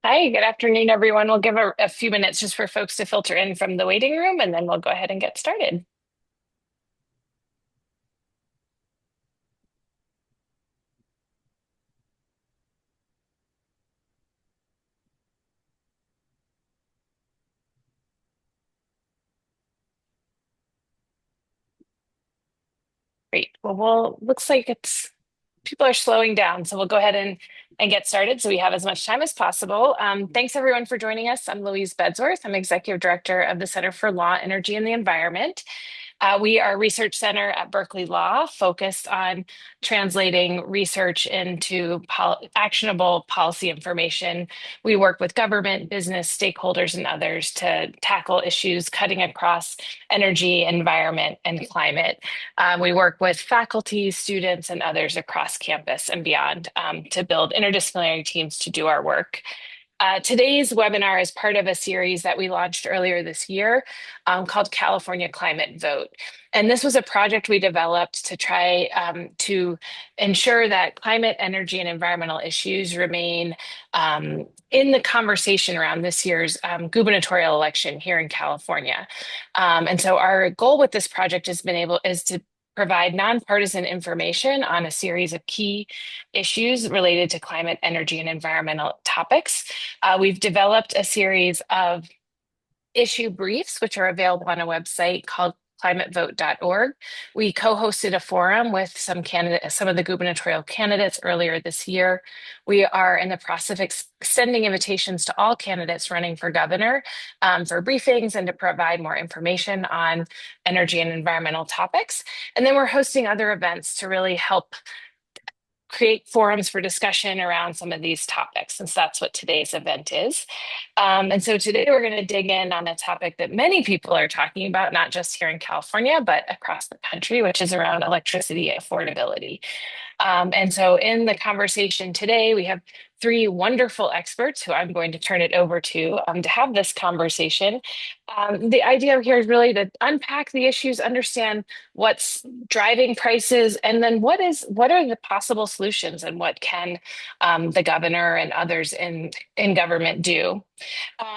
Hi, good afternoon, everyone. We'll give a few minutes just for folks to filter in from the waiting room, and then we'll go ahead and get started. Great. Looks like it's people are slowing down, so we'll go ahead and get started so we have as much time as possible. Thanks everyone for joining us. I'm Louise Bedsworth. I'm Executive Director of the Center for Law, Energy, and the Environment. We are a research center at Berkeley Law focused on translating research into actionable policy information. We work with government, business, stakeholders, and others to tackle issues cutting across energy, environment, and climate. We work with faculty, students, and others across campus and beyond to build interdisciplinary teams to do our work. Today's webinar is part of a series that we launched earlier this year called California Climate Vote. And this was a project we developed to try to ensure that climate, energy, and environmental issues remain in the conversation around this year's gubernatorial election here in California. And so our goal with this project is to provide nonpartisan information on a series of key issues related to climate, energy, and environmental topics. We've developed a series of issue briefs, which are available on a website called climatevote.org. We co-hosted a forum with some of the gubernatorial candidates earlier this year. We are in the process of extending invitations to all candidates running for governor for briefings and to provide more information on energy and environmental topics. And then we're hosting other events to really help create forums for discussion around some of these topics, since that's what today's event is. And so today we're going to dig in on a topic that many people are talking about, not just here in California, but across the country, which is around electricity affordability. And so in the conversation today, we have three wonderful experts who I'm going to turn it over to have this conversation. The idea here is really to unpack the issues, understand what's driving prices, and then what are the possible solutions and what can the governor and others in government do.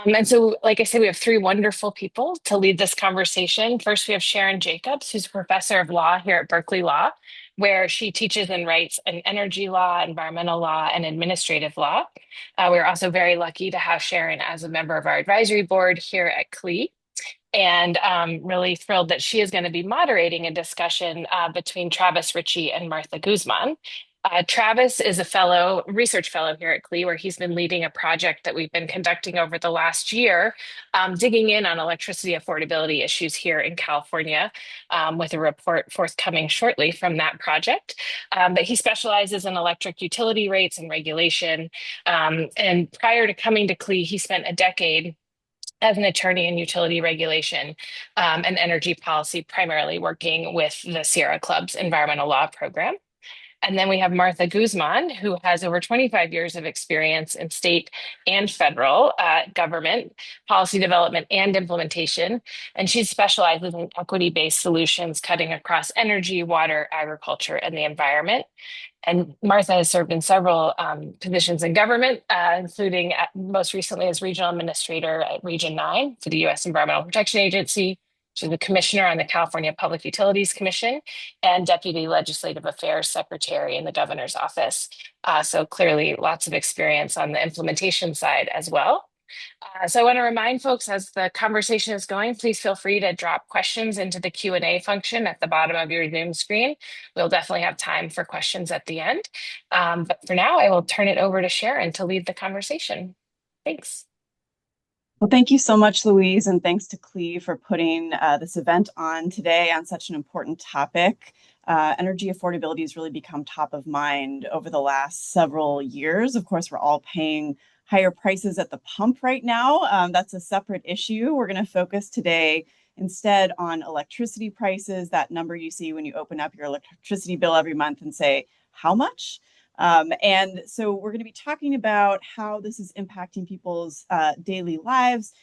And so, like I said, we have three wonderful people to lead this conversation. First, we have Sharon Jacobs, who's a professor of law here at Berkeley Law, where she teaches and writes in energy law, environmental law, and administrative law. We're also very lucky to have Sharon as a member of our advisory board here at CLE. And really thrilled that she is going to be moderating a discussion between Travis Ritchie and Martha Guzman. Travis is a research fellow here at CLE, where he's been leading a project that we've been conducting over the last year, digging in on electricity affordability issues here in California, with a report forthcoming shortly from that project. But he specializes in electric utility rates and regulation. And prior to coming to CLE, he spent a decade as an attorney in utility regulation and energy policy, primarily working with the Sierra Club's environmental law program. And then we have Martha Guzman, who has over 25 years of experience in state and federal government policy development and implementation. And she specializes in equity-based solutions cutting across energy, water, agriculture, and the environment. And Martha has served in several positions in government, including most recently as regional administrator at Region 9 for the U.S. Environmental Protection Agency. She's the commissioner on the California Public Utilities Commission and Deputy Legislative Affairs Secretary in the governor's office. So clearly lots of experience on the implementation side as well. So I want to remind folks as the conversation is going, please feel free to drop questions into the Q&A function at the bottom of your Zoom screen. We'll definitely have time for questions at the end. But for now, I will turn it over to Sharon to lead the conversation. Thanks. Well, thank you so much, Louise, and thanks to CLE for putting this event on today on such an important topic. Energy affordability has really become top of mind over the last several years. Of course, we're all paying higher prices at the pump right now. That's a separate issue. We're going to focus today instead on electricity prices, that number you see when you open up your electricity bill every month and say, how much? And so we're going to be talking about how this is impacting people's daily lives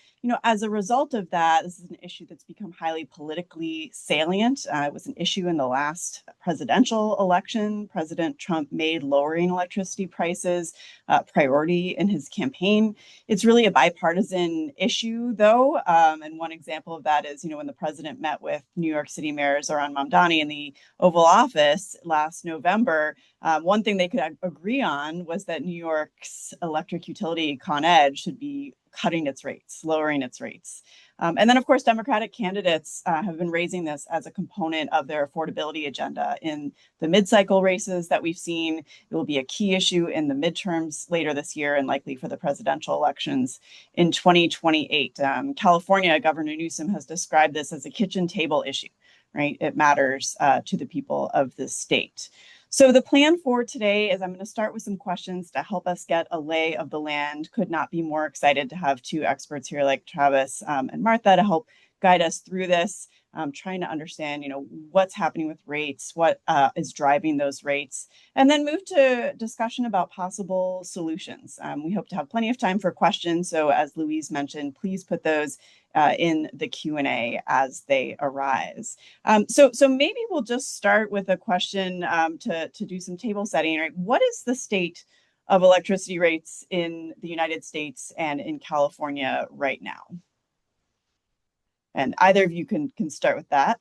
As a result of that, this is an issue that's become highly politically salient. It was an issue in the last presidential election. President Trump made lowering electricity prices a priority in his campaign. It's really a bipartisan issue, though. And one example of that is, when the president met with New York City Mayor Zohran Mamdani in the Oval Office last November, one thing they could agree on was that New York's electric utility, Con Ed, should be cutting its rates, lowering its rates. And then, of course, Democratic candidates have been raising this as a component of their affordability agenda in the mid-cycle races that we've seen. It will be a key issue in the midterms later this year and likely for the presidential elections in 2028. California Governor Newsom has described this as a kitchen table issue, right? It matters to the people of the state. So the plan for today is I'm going to start with some questions to help us get a lay of the land. Could not be more excited to have two experts here like Travis and Martha to help guide us through this, trying to understand, what's happening with rates, what is driving those rates, and then move to discussion about possible solutions. We hope to have plenty of time for questions. So as Louise mentioned, please put those in the Q&A as they arise. So maybe we'll just start with a question to do some table setting. Right? What is the state of electricity rates in the United States and in California right now? And either of you can start with that.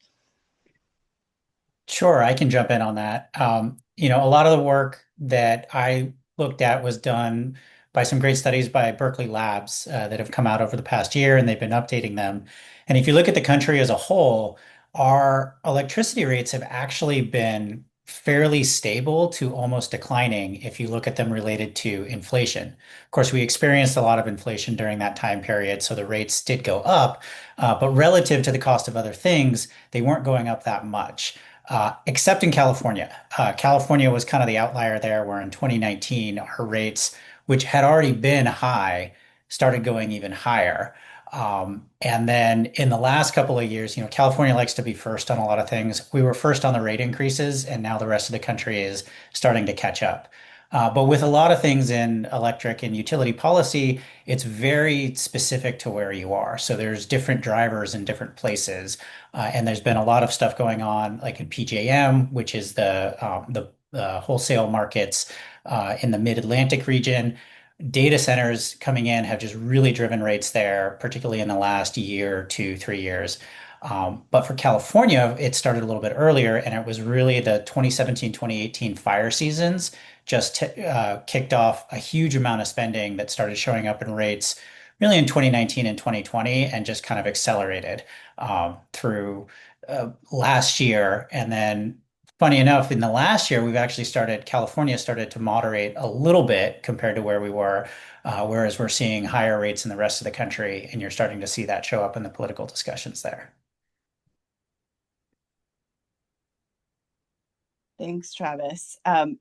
Sure, I can jump in on that. A lot of the work that I looked at was done by some great studies by Berkeley Labs that have come out over the past year, and they've been updating them. And if you look at the country as a whole, our electricity rates have actually been fairly stable to almost declining if you look at them related to inflation. Of course, we experienced a lot of inflation during that time period, so the rates did go up, but relative to the cost of other things, they weren't going up that much. Except in California. California was kind of the outlier there, where in 2019, our rates, which had already been high, started going even higher. And then in the last couple of years, California likes to be first on a lot of things. We were first on the rate increases, and now the rest of the country is starting to catch up. But with a lot of things in electric and utility policy, it's very specific to where you are. So there's different drivers in different places. And there's been a lot of stuff going on, like in PJM, which is the wholesale markets in the Mid-Atlantic region. Data centers coming in have just really driven rates there, particularly in the last year, 2, 3 years. But for California, it started a little bit earlier, and it was really the 2017, 2018 fire seasons just kicked off a huge amount of spending that started showing up in rates really in 2019 and 2020 and just kind of accelerated through last year. And then funny enough, in the last year, California started to moderate a little bit compared to where we were, whereas we're seeing higher rates in the rest of the country, and you're starting to see that show up in the political discussions there. Thanks, Travis. And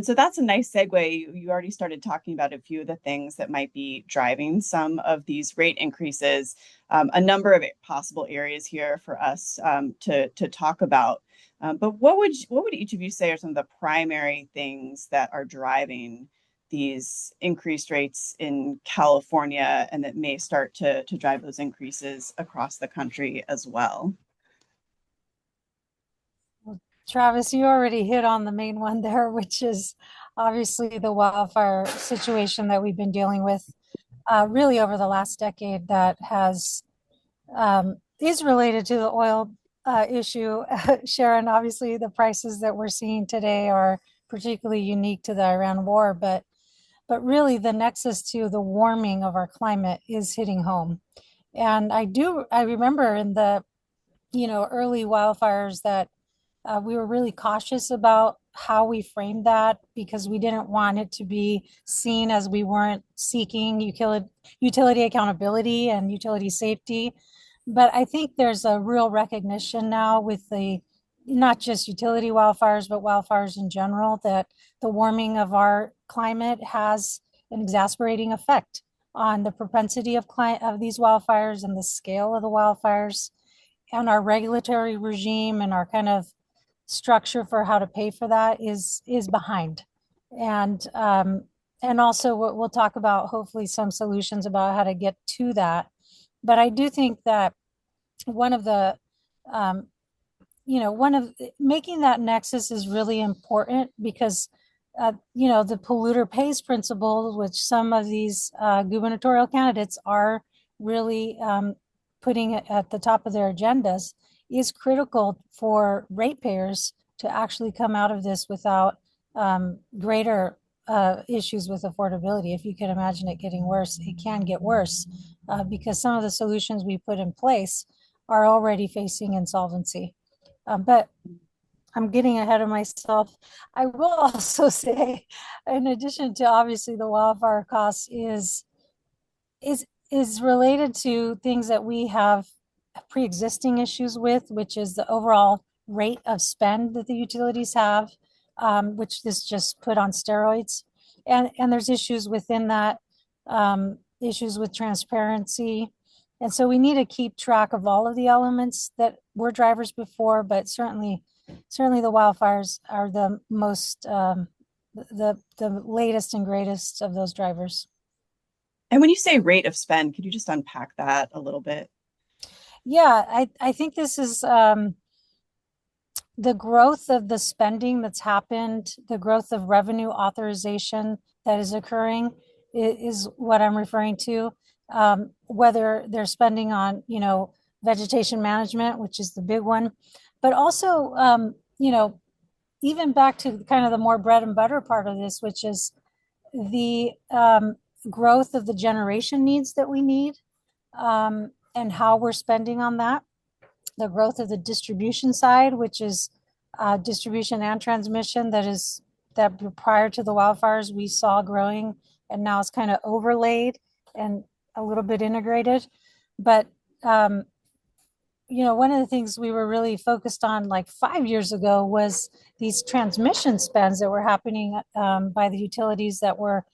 so that's a nice segue. You already started talking about a few of the things that might be driving some of these rate increases. A number of possible areas here for us to talk about. But what would each of you say are some of the primary things that are driving these increased rates in California and that may start to drive those increases across the country as well? Travis, you already hit on the main one there, which is obviously the wildfire situation that we've been dealing with really over the last decade that is related to the oil issue. Sharon, obviously the prices that we're seeing today are particularly unique to the Iran war, but really the nexus to the warming of our climate is hitting home. And I remember in the early wildfires that we were really cautious about how we framed that because we didn't want it to be seen as we weren't seeking utility accountability and utility safety. But I think there's a real recognition now with the not just utility wildfires, but wildfires in general, that the warming of our climate has an exasperating effect on the propensity of these wildfires and the scale of the wildfires, and our regulatory regime and our kind of structure for how to pay for that is behind. And and also we'll talk about hopefully some solutions about how to get to that. But I do think that one of the um, one of making that nexus is really important because the polluter pays principle, which some of these gubernatorial candidates are really putting it at the top of their agendas, is critical for ratepayers to actually come out of this without greater issues with affordability. If you can imagine it getting worse, it can get worse because some of the solutions we put in place are already facing insolvency. But I'm getting ahead of myself. I will also say, in addition to obviously the wildfire costs, is related to things that we have pre-existing issues with, which is the overall rate of spend that the utilities have, which is just put on steroids. And there's issues within that, issues with transparency. And so we need to keep track of all of the elements that were drivers before, but certainly the wildfires are the most the latest and greatest of those drivers. And when you say rate of spend, could you just unpack that a little bit? Yeah, I think this is the growth of the spending that's happened, the growth of revenue authorization that is occurring is what I'm referring to. Whether they're spending on, vegetation management, which is the big one, but also, even back to kind of the more bread and butter part of this, which is the growth of the generation needs that we need, and how we're spending on that, the growth of the distribution side, which is distribution and transmission that prior to the wildfires we saw growing, and now it's kind of overlaid and a little bit integrated. But one of the things we were really focused on like 5 years ago was these transmission spends that were happening by the utilities that were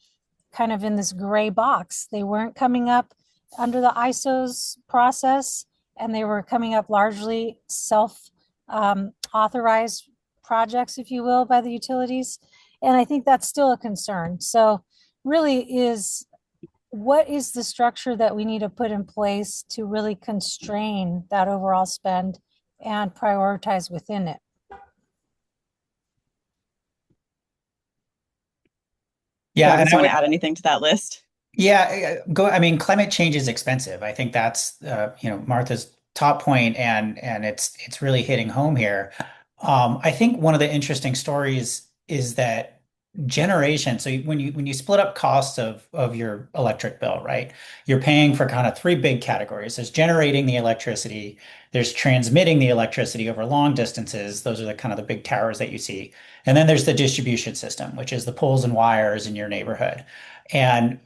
kind of in this gray box. They weren't coming up under the ISO's process, and they were coming up largely self authorized projects, if you will, by the utilities. And I think that's still a concern. So, really, is what is the structure that we need to put in place to really constrain that overall spend and prioritize within it? Yeah, and Travis, you want to add anything to that list? I mean, climate change is expensive. I think that's Martha's top point, and it's really hitting home here. I think one of the interesting stories is that generation. So when you split up costs of your electric bill, right? You're paying for kind of three big categories. There's generating the electricity, there's transmitting the electricity over long distances. Those are the kind of the big towers that you see. And then there's the distribution system, which is the poles and wires in your neighborhood. And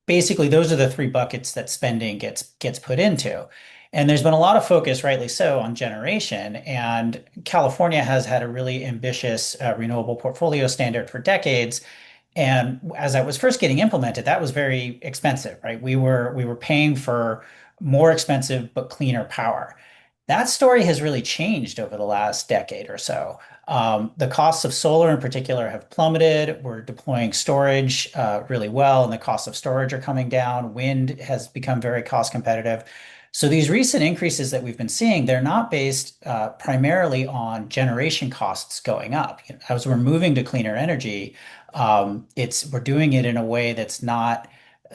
basically those are the three buckets that spending gets put into. And there's been a lot of focus, rightly so, on generation. And California has had a really ambitious renewable portfolio standard for decades. And as that was first getting implemented, that was very expensive, right? We were paying for more expensive but cleaner power. That story has really changed over the last decade or so. The costs of solar in particular have plummeted. We're deploying storage really well, and the costs of storage are coming down. Wind has become very cost competitive. So these recent increases that we've been seeing, they're not based primarily on generation costs going up. As we're moving to cleaner energy, we're doing it in a way that's not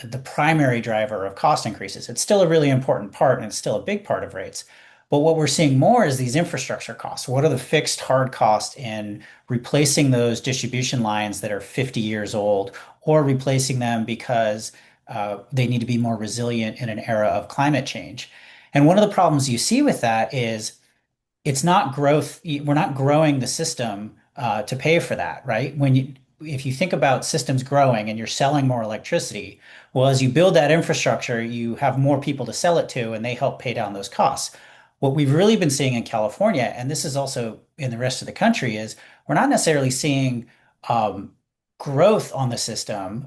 the primary driver of cost increases. It's still a really important part, and it's still a big part of rates. But what we're seeing more is these infrastructure costs. What are the fixed hard costs in replacing those distribution lines that are 50 years old, or replacing them because they need to be more resilient in an era of climate change? And one of the problems you see with that is it's not growth. We're not growing the system to pay for that, right? If you think about systems growing and you're selling more electricity, well, as you build that infrastructure, you have more people to sell it to, and they help pay down those costs. What we've really been seeing in California, and this is also in the rest of the country, is we're not necessarily seeing um, growth on the system.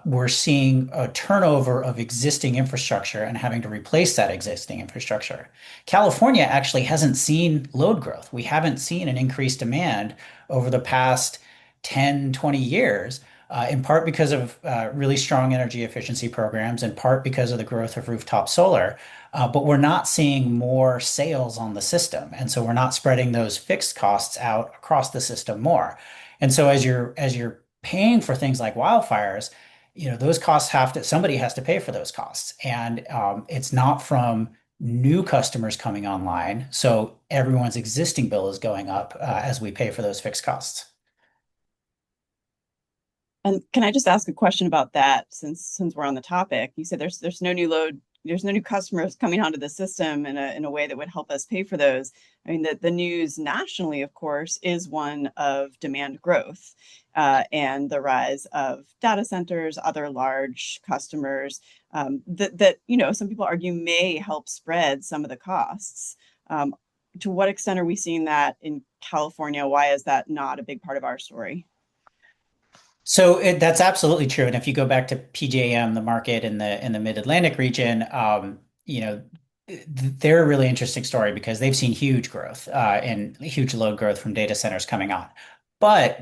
We're seeing a turnover of existing infrastructure and having to replace that existing infrastructure. California actually hasn't seen load growth. We haven't seen an increased demand over the past 10, 20 years. in part because of really strong energy efficiency programs, in part because of the growth of rooftop solar. But we're not seeing more sales on the system. And so we're not spreading those fixed costs out across the system more. And so as you're paying for things like wildfires, those costs somebody has to pay for those costs. And it's not from new customers coming online. So everyone's existing bill is going up as we pay for those fixed costs. And can I just ask a question about that since we're on the topic? You said there's no new load, there's no new customers coming onto the system in a way that would help us pay for those. I mean, the news nationally, of course, is one of demand growth and the rise of data centers, other large customers that some people argue may help spread some of the costs. To what extent are we seeing that in California? Why is that not a big part of our story? So that's absolutely true. And if you go back to PJM, the market in the Mid-Atlantic region, they're a really interesting story because they've seen huge growth and huge load growth from data centers coming on. But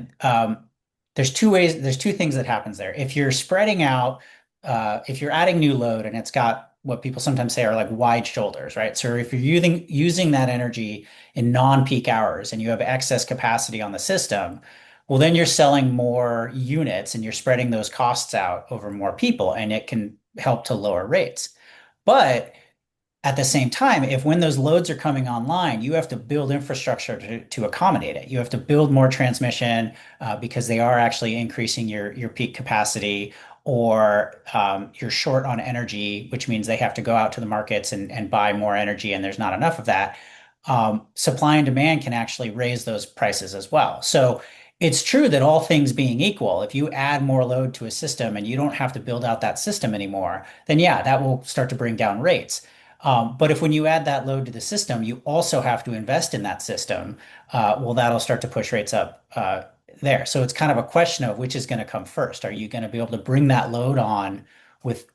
there's two things that happens there. If you're spreading out, if you're adding new load and it's got what people sometimes say are like wide shoulders, right? So if you're using that energy in non-peak hours and you have excess capacity on the system, well, then you're selling more units and you're spreading those costs out over more people, and it can help to lower rates. But at the same time, if when those loads are coming online, you have to build infrastructure to accommodate it. You have to build more transmission because they are actually increasing your peak capacity, or you're short on energy, which means they have to go out to the markets and buy more energy, and there's not enough of that. Supply and demand can actually raise those prices as well. So it's true that all things being equal, if you add more load to a system and you don't have to build out that system anymore, then yeah, that will start to bring down rates. But if when you add that load to the system, you also have to invest in that system, well, that'll start to push rates up there. So it's kind of a question of which is going to come first. Are you going to be able to bring that load on with,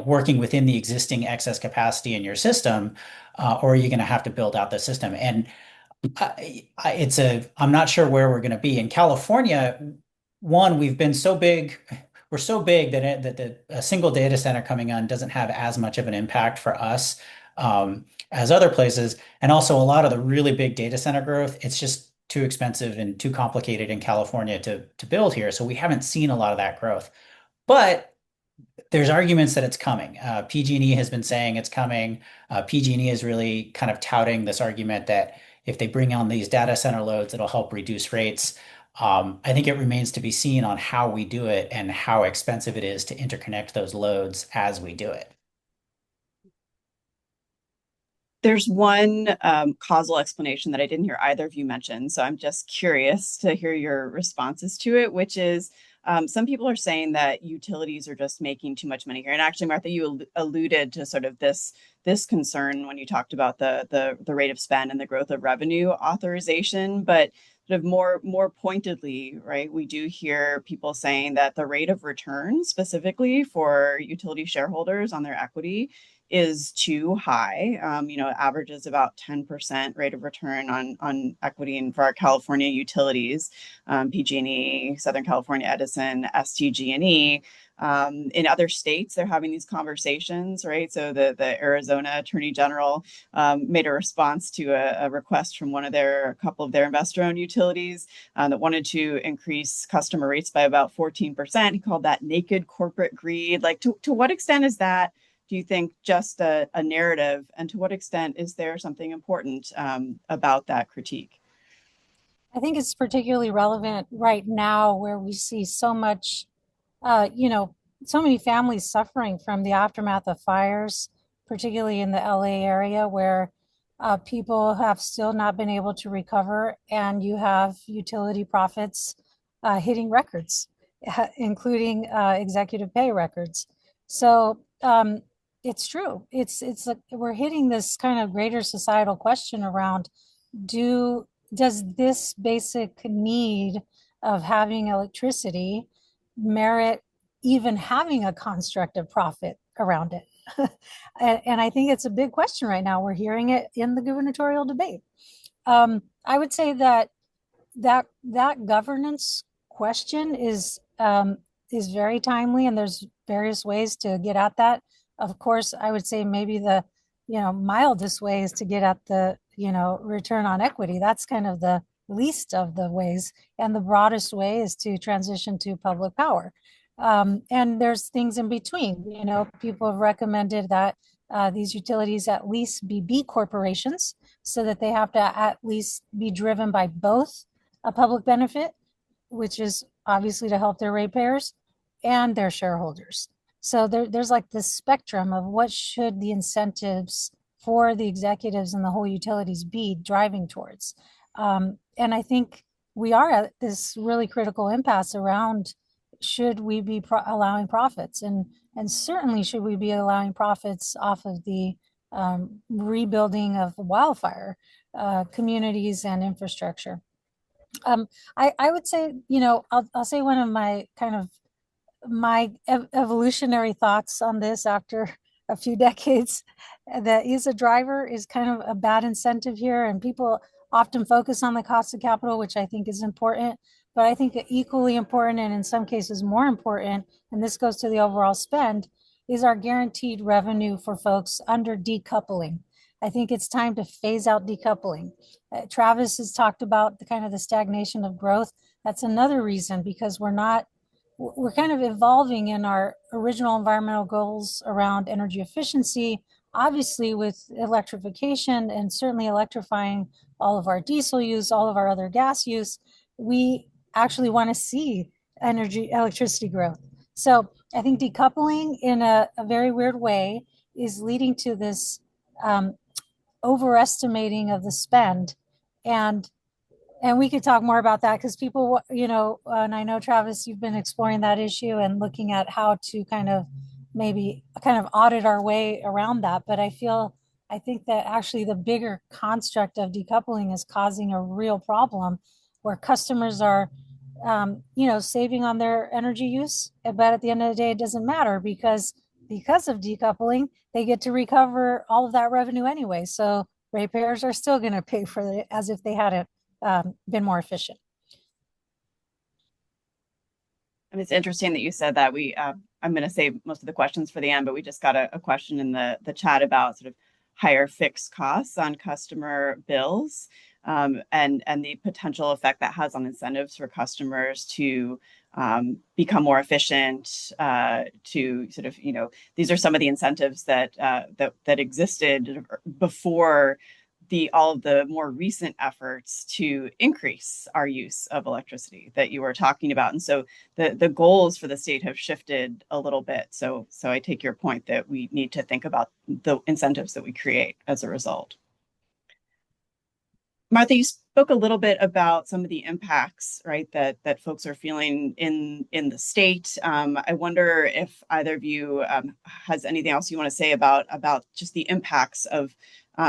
working within the existing excess capacity in your system, or are you going to have to build out the system? And I'm not sure where we're going to be in California. One, we've been so big. We're so big that a single data center coming on doesn't have as much of an impact for us as other places. And also a lot of the really big data center growth, it's just too expensive and too complicated in California to build here. So we haven't seen a lot of that growth. But there's arguments that it's coming. PG&E has been saying it's coming. PG&E is really kind of touting this argument that if they bring on these data center loads, it'll help reduce rates. I think it remains to be seen on how we do it and how expensive it is to interconnect those loads as we do it. There's one causal explanation that I didn't hear either of you mention, so I'm just curious to hear your responses to it, which is some people are saying that utilities are just making too much money here. And actually, Martha, you alluded to sort of this concern when you talked about the rate of spend and the growth of revenue authorization, but sort of more pointedly, right? We do hear people saying that the rate of return specifically for utility shareholders on their equity is too high. Averages about 10% rate of return on equity and for our California utilities, PG&E, Southern California Edison, SDG&E. In other states, they're having these conversations, right? So the Arizona Attorney General made a response to a request from a couple of their investor-owned utilities that wanted to increase customer rates by about 14%. He called that naked corporate greed. Like, to what extent is that, do you think, just a narrative? And to what extent is there something important about that critique? I think it's particularly relevant right now where we see so much, uh, you know, so many families suffering from the aftermath of fires, particularly in the LA area where people have still not been able to recover, and you have utility profits hitting records, including executive pay records. So it's true. It's like we're hitting this kind of greater societal question around do does this basic need of having electricity merit even having a construct of profit around it? And I think it's a big question right now. We're hearing it in the gubernatorial debate. I would say that governance question is very timely, and there's various ways to get at that. Of course, I would say maybe the mildest way is to get at the return on equity. That's kind of the least of the ways, and the broadest way is to transition to public power. And there's things in between. People have recommended that these utilities at least be B corporations, so that they have to at least be driven by both a public benefit, which is obviously to help their ratepayers and their shareholders. So there's like this spectrum of what should the incentives for the executives and the whole utilities be driving towards. And I think we are at this really critical impasse around, should we be allowing profits, and certainly should we be allowing profits off of the rebuilding of wildfire communities and infrastructure. I would say, I'll say one of my kind of my evolutionary thoughts on this after a few decades, that is, a driver is kind of a bad incentive here, and people often focus on the cost of capital, which I think is important, but I think equally important, and in some cases more important, and this goes to the overall spend, is our guaranteed revenue for folks under decoupling. I think it's time to phase out decoupling. Travis has talked about the kind of the stagnation of growth. That's another reason, because we're kind of evolving in our original environmental goals around energy efficiency, obviously with electrification and certainly electrifying all of our diesel use, all of our other gas use. We actually want to see electricity growth. So I think decoupling in a very weird way is leading to this overestimating of the spend. And we could talk more about that, because people, and I know, Travis, you've been exploring that issue and looking at how to maybe audit our way around that. But I think that actually the bigger construct of decoupling is causing a real problem, where customers are, saving on their energy use. But at the end of the day, it doesn't matter, because of decoupling, they get to recover all of that revenue anyway. So ratepayers are still going to pay for it as if they hadn't been more efficient. And it's interesting that you said that. I'm going to save most of the questions for the end, but we just got a question in the chat about sort of higher fixed costs on customer bills, and the potential effect that has on incentives for customers to become more efficient, to sort of, these are some of the incentives that existed before all of the more recent efforts to increase our use of electricity that you were talking about. And so the goals for the state have shifted a little bit. So I take your point that we need to think about the incentives that we create as a result. Martha, you spoke a little bit about some of the impacts, right, that folks are feeling in the state. I wonder if either of you has anything else you want to say about just the impacts of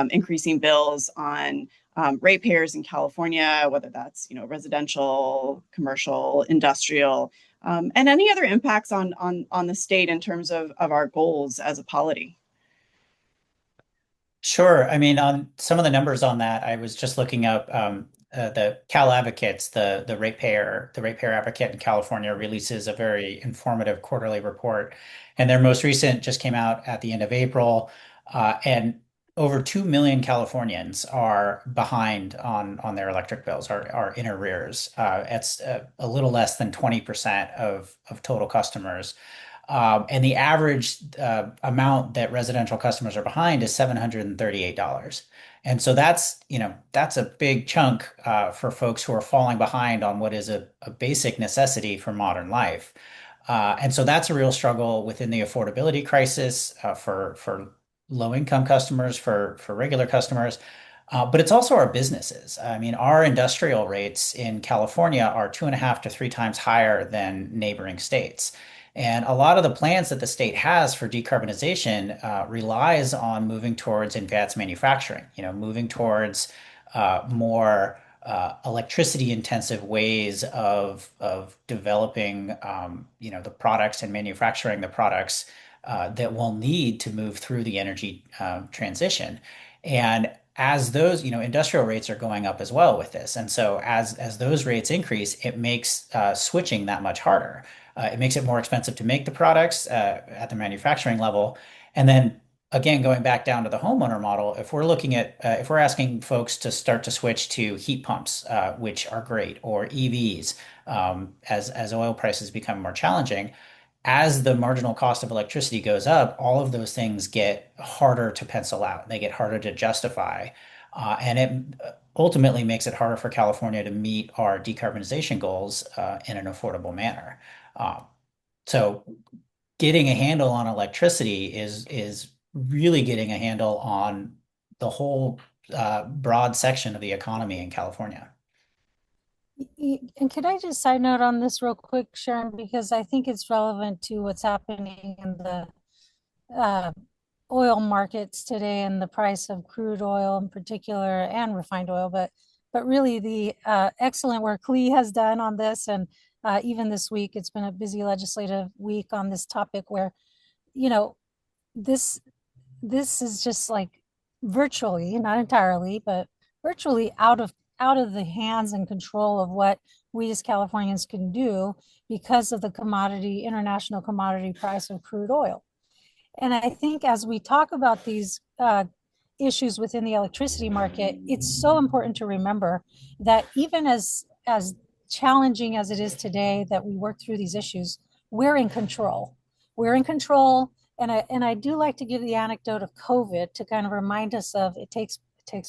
increasing bills on ratepayers in California, whether that's residential, commercial, industrial, and any other impacts on the state in terms of our goals as a polity. Sure. I mean, on some of the numbers on that, I was just looking up the Cal Advocates, the ratepayer advocate in California releases a very informative quarterly report, and their most recent just came out at the end of April, and over 2 million Californians are behind on their electric bills, are in arrears. It's a little less than 20% of total customers. And the average amount that residential customers are behind is $738. And so that's a big chunk for folks who are falling behind on what is a basic necessity for modern life. And so that's a real struggle within the affordability crisis for low-income customers, for regular customers. But it's also our businesses. I mean, our industrial rates in California are 2.5 to 3 times higher than neighboring states. And a lot of the plans that the state has for decarbonization relies on moving towards advanced manufacturing, moving towards more electricity intensive ways of developing, the products and manufacturing the products that we'll need to move through the energy transition. And as those, industrial rates are going up as well with this. And so as those rates increase, it makes switching that much harder. It makes it more expensive to make the products at the manufacturing level. And then again, going back down to the homeowner model, if we're asking folks to start to switch to heat pumps, which are great, or EVs, as oil prices become more challenging, as the marginal cost of electricity goes up, all of those things get harder to pencil out. They get harder to justify. And it ultimately makes it harder for California to meet our decarbonization goals in an affordable manner. Uh, so getting a handle on electricity is really getting a handle on the whole broad section of the economy in California. And can I just side note on this real quick, Sharon, because I think it's relevant to what's happening in the uh, oil markets today and the price of crude oil in particular and refined oil, but really the excellent work Lee has done on this, and even this week, it's been a busy legislative week on this topic where, you know, this this is just like virtually, not entirely, but virtually out of the hands and control of what we as Californians can do because of the international commodity price of crude oil. And I think as we talk about these issues within the electricity market, it's so important to remember that even as challenging as it is today that we work through these issues, we're in control. We're in control. And I do like to give the anecdote of COVID to kind of remind us of it takes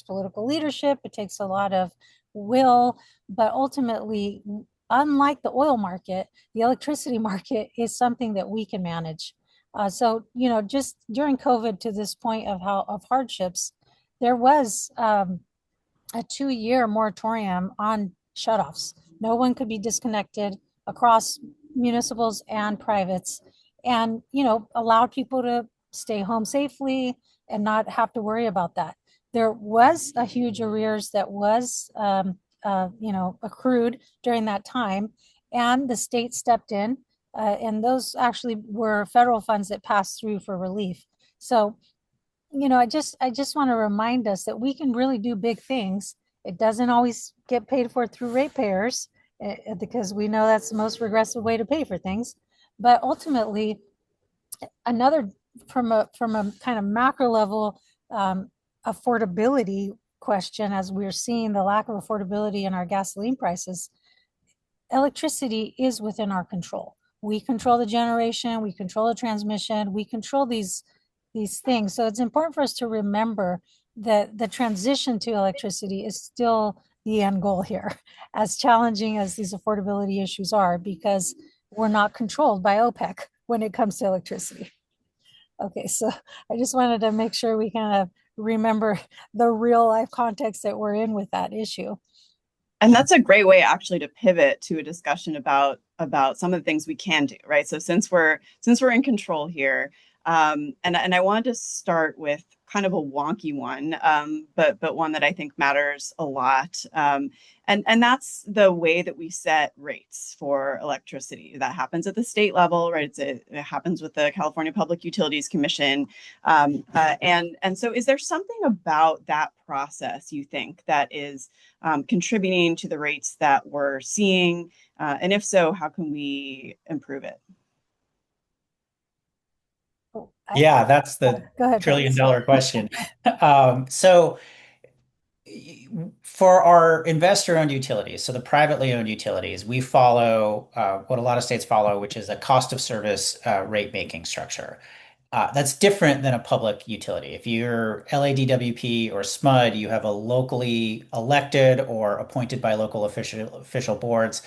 political leadership, it takes a lot of will, but ultimately, unlike the oil market, the electricity market is something that we can manage. So, just during COVID to this point of hardships, there was a 2-year moratorium on shutoffs. No one could be disconnected across municipals and privates, and allowed people to stay home safely and not have to worry about that. There was a huge arrears that was accrued during that time, and the state stepped in, and those actually were federal funds that passed through for relief. So I just want to remind us that we can really do big things. It doesn't always get paid for through ratepayers, because we know that's the most regressive way to pay for things. But ultimately, another from a kind of macro level, affordability question, as we're seeing the lack of affordability in our gasoline prices, electricity is within our control. We control the generation, we control the transmission, we control these things. So it's important for us to remember that the transition to electricity is still the end goal here, as challenging as these affordability issues are, because we're not controlled by OPEC when it comes to electricity. Okay, so I just wanted to make sure we kind of remember the real life context that we're in with that issue. And that's a great way actually to pivot to a discussion about some of the things we can do, right? So since we're in control here, and I wanted to start with kind of a wonky one, but one that I think matters a lot. And that's the way that we set rates for electricity. That happens at the state level, right? It happens with the California Public Utilities Commission. And so is there something about that process you think that is contributing to the rates that we're seeing? And if so, how can we improve it? Yeah, that's the Go ahead, trillion Travis. dollar question. So for our investor-owned utilities, so the privately owned utilities, we follow what a lot of states follow, which is a cost of service rate making structure. That's different than a public utility. If you're LADWP or SMUD, you have a locally elected or appointed by local official boards.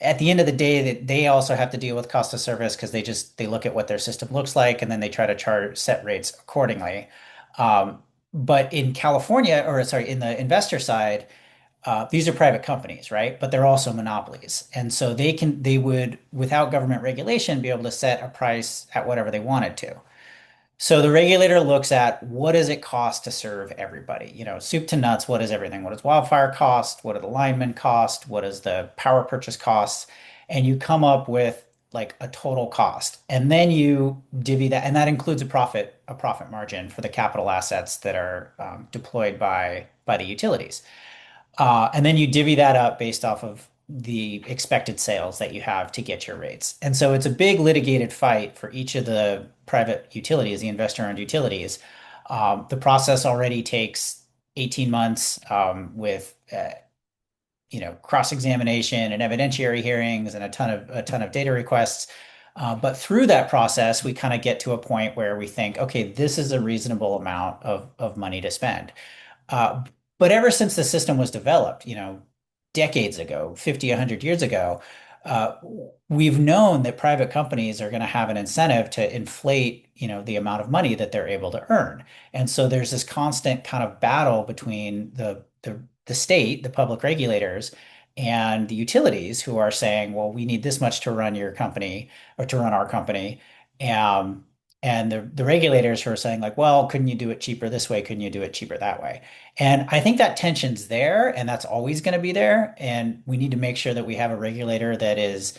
At the end of the day, that they also have to deal with cost of service because they look at what their system looks like and then they try to charge set rates accordingly. But in California, or sorry, in the investor side, these are private companies, right? But they're also monopolies. And so they would, without government regulation, be able to set a price at whatever they wanted to. So the regulator looks at what does it cost to serve everybody? Soup to nuts, what is everything? What does wildfire cost? What do the linemen cost? What does the power purchase cost? And you come up with like a total cost. And then you divvy that, and that includes a profit margin for the capital assets that are deployed by the utilities. And then you divvy that up based off of the expected sales that you have to get your rates. And so it's a big litigated fight for each of the private utilities, the investor-owned utilities. The process already takes 18 months with cross-examination and evidentiary hearings and a ton of data requests. But through that process, we kind of get to a point where we think, okay, this is a reasonable amount of money to spend. Uh, but ever since the system was developed, decades ago, 50, 100 years ago, uh, we've known that private companies are going to have an incentive to inflate, the amount of money that they're able to earn. And so there's this constant kind of battle between the state, the public regulators, and the utilities who are saying, well, we need this much to run your company or to run our company. Um, and the regulators who are saying, like, well, couldn't you do it cheaper this way? Couldn't you do it cheaper that way? And I think that tension's there, and that's always going to be there. And we need to make sure that we have a regulator that is,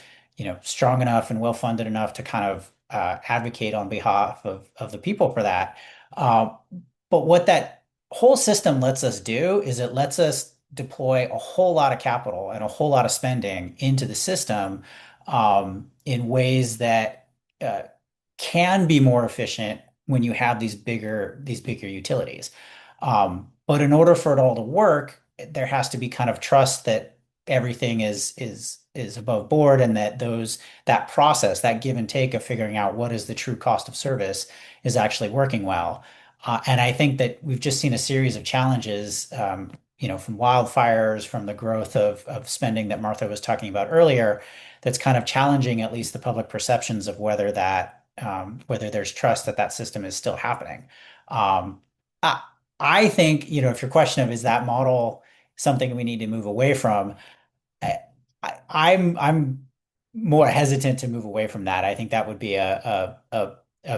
strong enough and well-funded enough to kind of advocate on behalf of the people for that. Uh, but what that whole system lets us do is it lets us deploy a whole lot of capital and a whole lot of spending into the system in ways that can be more efficient when you have these bigger utilities. But in order for it all to work, there has to be kind of trust that everything is above board and that that process, that give and take of figuring out what is the true cost of service is actually working well. And I think that we've just seen a series of challenges, from wildfires, from the growth of spending that Martha was talking about earlier, that's kind of challenging at least the public perceptions of whether there's trust that that system is still happening. Um, I, I think, if your question of is that model something we need to move away from, I, I'm more hesitant to move away from that. I think that would be a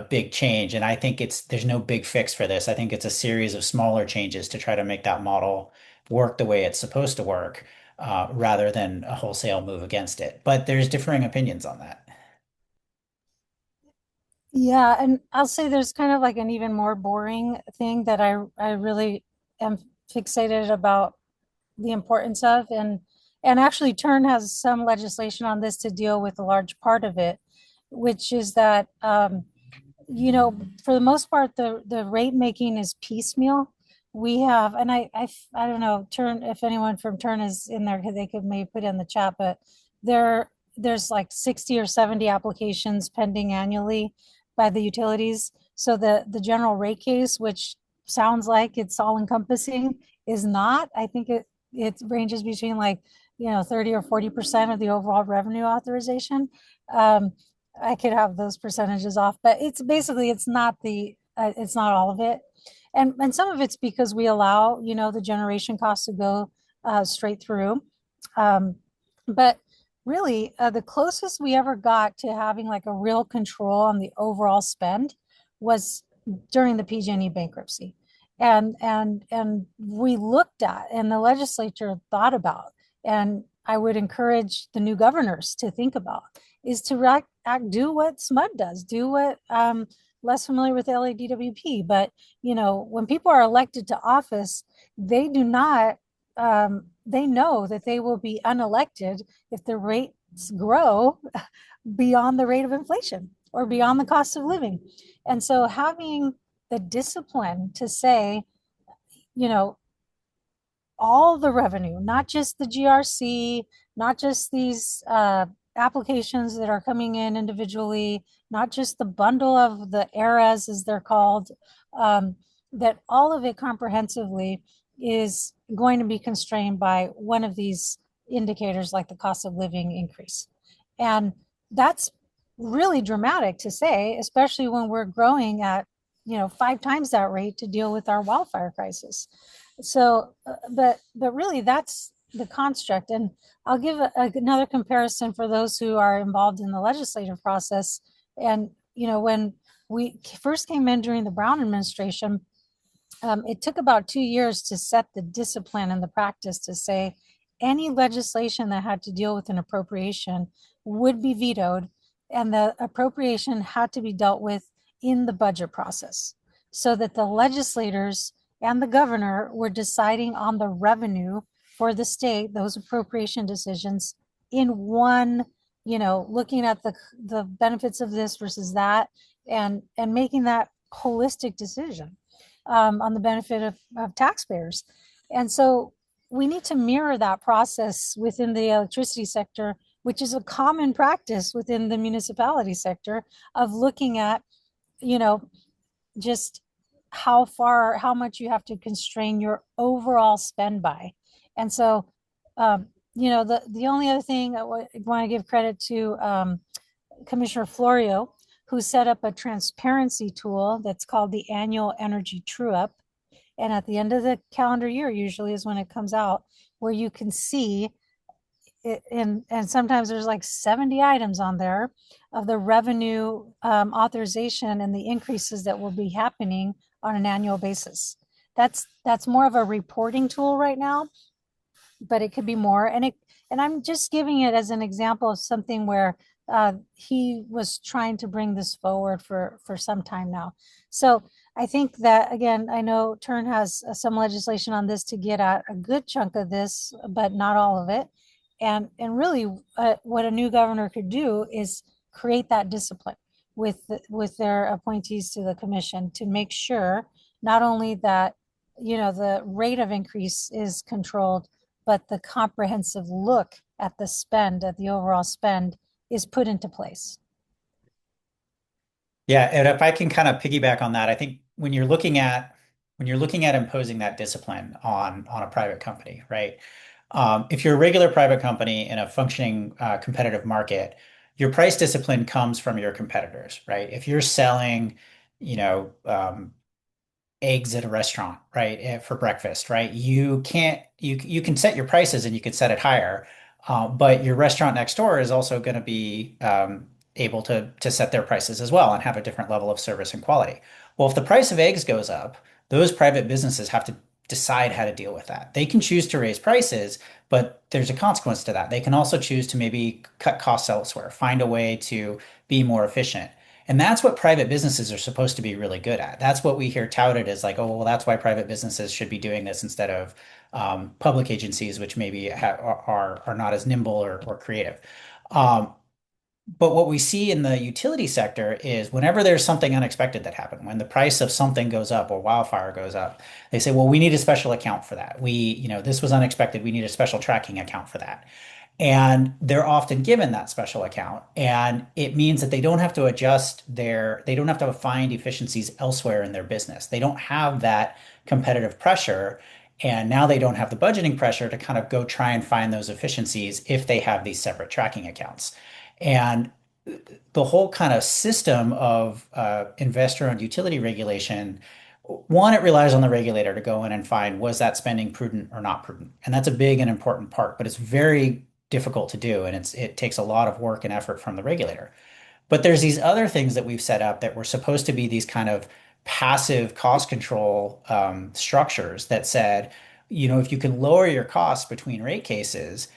big change, and I think there's no big fix for this. I think it's a series of smaller changes to try to make that model work the way it's supposed to work, rather than a wholesale move against it. But there's differing opinions on that. Yeah, and I'll say there's kind of like an even more boring thing that I really am fixated about the importance of, and actually Turn has some legislation on this to deal with a large part of it, which is that for the most part, the rate making is piecemeal. We have, and I don't know, Turn, if anyone from Turn is in there, they could maybe put it in the chat, but there's like 60 or 70 applications pending annually by the utilities. So the general rate case, which sounds like it's all encompassing, is not. I think it ranges between like 30 or 40% of the overall revenue authorization. Um, I could have those percentages off, but it's not all of it. And some of it's because we allow, the generation costs to go straight through. Um, but really, the closest we ever got to having like a real control on the overall spend was during the PG&E bankruptcy. And we looked at, and the legislature thought about, and I would encourage the new governors to think about, is to do what SMUD does, do what, less familiar with LADWP, but when people are elected to office, they do not, they know that they will be unelected if the rates grow beyond the rate of inflation or beyond the cost of living. And so having the discipline to say, you know, all the revenue, not just the GRC, not just these applications that are coming in individually, not just the bundle of the eras as they're called, that all of it comprehensively is going to be constrained by one of these indicators like the cost of living increase. And that's really dramatic to say, especially when we're growing at 5 times that rate to deal with our wildfire crisis. So, but really that's the construct. And I'll give another comparison for those who are involved in the legislative process. And, when we first came in during the Brown administration, it took about 2 years to set the discipline and the practice to say any legislation that had to deal with an appropriation would be vetoed and the appropriation had to be dealt with in the budget process, so that the legislators and the governor were deciding on the revenue for the state, those appropriation decisions in one, looking at the benefits of this versus that, and making that holistic decision on the benefit of taxpayers. And so we need to mirror that process within the electricity sector, which is a common practice within the municipality sector, of looking at, you know, just how much you have to constrain your overall spend by. And so, the only other thing I want to give credit to Commissioner Florio, who set up a transparency tool that's called the annual energy true up. And at the end of the calendar year, usually is when it comes out, where you can see it, and sometimes there's like 70 items on there of the revenue authorization and the increases that will be happening on an annual basis. That's more of a reporting tool right now, but it could be more. And I'm just giving it as an example of something where he was trying to bring this forward for some time now. So I think that, again, I know Turn has some legislation on this to get at a good chunk of this, but not all of it. And really, what a new governor could do is create that discipline with their appointees to the commission, to make sure not only that the rate of increase is controlled, but the comprehensive look at the spend, at the overall spend, is put into place. Yeah, and if I can kind of piggyback on that, I think when you're looking at imposing that discipline on a private company, right? If you're a regular private company in a functioning competitive market, your price discipline comes from your competitors, right? If you're selling, you know, eggs at a restaurant, right, for breakfast, right? You can set your prices and you can set it higher, but your restaurant next door is also going to be able to set their prices as well and have a different level of service and quality. Well, if the price of eggs goes up, those private businesses have to decide how to deal with that. They can choose to raise prices, but there's a consequence to that. They can also choose to maybe cut costs elsewhere, find a way to be more efficient. And that's what private businesses are supposed to be really good at. That's what we hear touted as like, oh, well, that's why private businesses should be doing this instead of public agencies, which maybe are not as nimble or creative. Um, but what we see in the utility sector is whenever there's something unexpected that happened, when the price of something goes up or wildfire goes up, they say, well, we need a special account for that. This was unexpected. We need a special tracking account for that. And they're often given that special account. And it means that they don't have to find efficiencies elsewhere in their business. They don't have that competitive pressure. And now they don't have the budgeting pressure to kind of go try and find those efficiencies if they have these separate tracking accounts. And the whole kind of system of investor-owned utility regulation, one, it relies on the regulator to go in and find, was that spending prudent or not prudent? And that's a big and important part, but it's very difficult to do, and it takes a lot of work and effort from the regulator. But there's these other things that we've set up that were supposed to be these kind of passive cost control structures that said, if you can lower your costs between rate cases,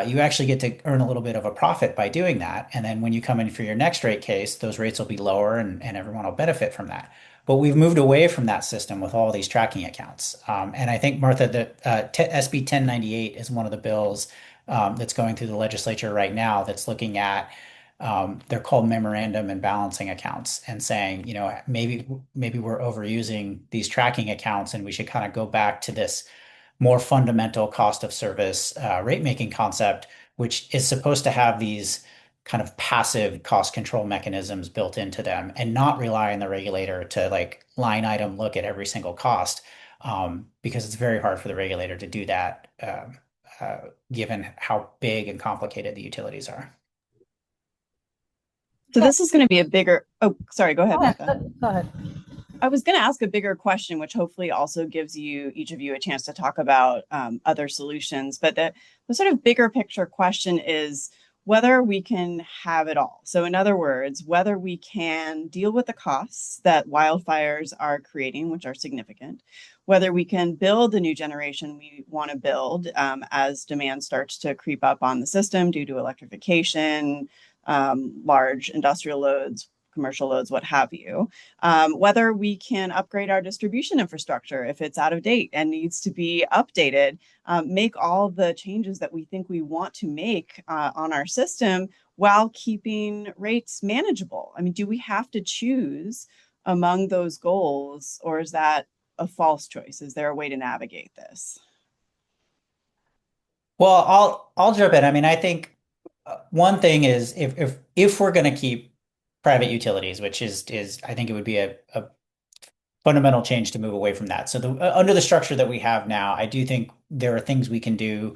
you actually get to earn a little bit of a profit by doing that. And then when you come in for your next rate case, those rates will be lower and everyone will benefit from that. But we've moved away from that system with all these tracking accounts. And I think, Martha, that SB 1098 is one of the bills that's going through the legislature right now that's looking at, they're called memorandum and balancing accounts, and saying, maybe we're overusing these tracking accounts and we should kind of go back to this more fundamental cost of service rate making concept, which is supposed to have these kind of passive cost control mechanisms built into them and not rely on the regulator to like line item look at every single cost, because it's very hard for the regulator to do that, given how big and complicated the utilities are. So this is going to be a bigger, oh, sorry, go ahead, Martha. Go ahead. I was going to ask a bigger question, which hopefully also gives each of you a chance to talk about other solutions. But the sort of bigger picture question is whether we can have it all. So in other words, whether we can deal with the costs that wildfires are creating, which are significant, whether we can build the new generation we want to build as demand starts to creep up on the system due to electrification, large industrial loads, commercial loads, what have you. Whether we can upgrade our distribution infrastructure if it's out of date and needs to be updated, make all the changes that we think we want to make on our system while keeping rates manageable. I mean, do we have to choose among those goals, or is that a false choice? Is there a way to navigate this? Well, I'll jump in. I mean, I think one thing is if we're going to keep private utilities, which is I think it would be a fundamental change to move away from that. So under the structure that we have now, I do think there are things we can do